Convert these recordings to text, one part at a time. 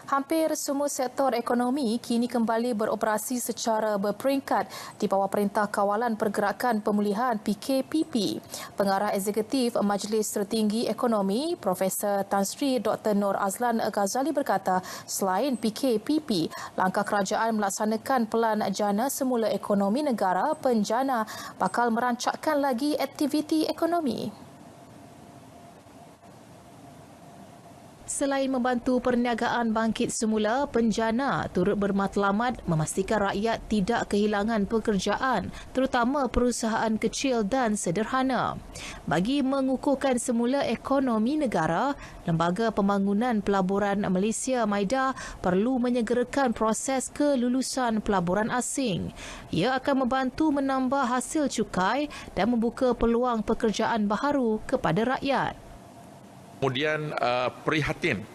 Hampir semua sektor ekonomi kini kembali beroperasi secara berperingkat di bawah Perintah Kawalan Pergerakan Pemulihan PKPP. Pengarah Eksekutif Majlis Tertinggi Ekonomi, Profesor Tan Sri Dr. Nur Azlan Ghazali berkata, selain PKPP, langkah kerajaan melaksanakan Pelan Jana Semula Ekonomi Negara Penjana bakal merancakkan lagi aktiviti ekonomi. Selain membantu perniagaan bangkit semula, Penjana turut bermatlamat memastikan rakyat tidak kehilangan pekerjaan, terutama perusahaan kecil dan sederhana. Bagi mengukuhkan semula ekonomi negara, Lembaga Pembangunan Pelaburan Malaysia MIDA perlu menyegerakan proses kelulusan pelaburan asing. Ia akan membantu menambah hasil cukai dan membuka peluang pekerjaan baharu kepada rakyat. Kemudian prihatin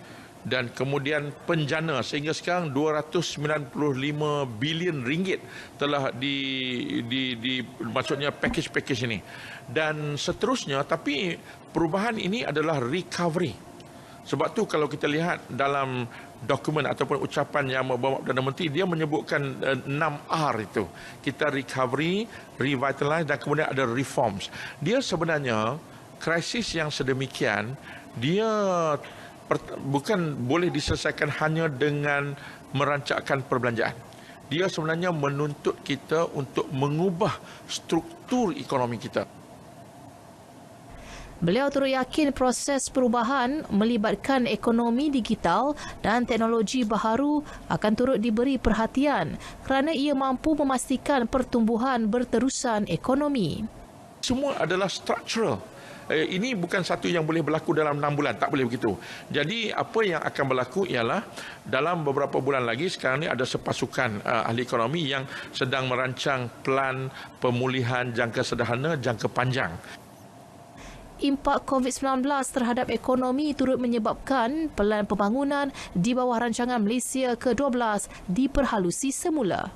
dan kemudian penjana sehingga sekarang 295 bilion ringgit telah maksudnya package ini dan seterusnya, tapi perubahan ini adalah recovery. Sebab tu kalau kita lihat dalam dokumen ataupun ucapan yang membawa Perdana Menteri, dia menyebutkan 6R itu. Kita recovery, revitalize dan kemudian ada reforms. Dia sebenarnya krisis yang sedemikian dia bukan boleh diselesaikan hanya dengan merancakkan perbelanjaan. Dia sebenarnya menuntut kita untuk mengubah struktur ekonomi kita. Beliau turut yakin proses perubahan melibatkan ekonomi digital dan teknologi baharu akan turut diberi perhatian kerana ia mampu memastikan pertumbuhan berterusan ekonomi. Semua adalah structural. Ini bukan satu yang boleh berlaku dalam 6 bulan, tak boleh begitu. Jadi apa yang akan berlaku ialah dalam beberapa bulan lagi, sekarang ni ada sepasukan ahli ekonomi yang sedang merancang pelan pemulihan jangka sederhana, jangka panjang. Impak COVID-19 terhadap ekonomi turut menyebabkan Pelan Pembangunan di bawah rancangan Malaysia ke-12 diperhalusi semula.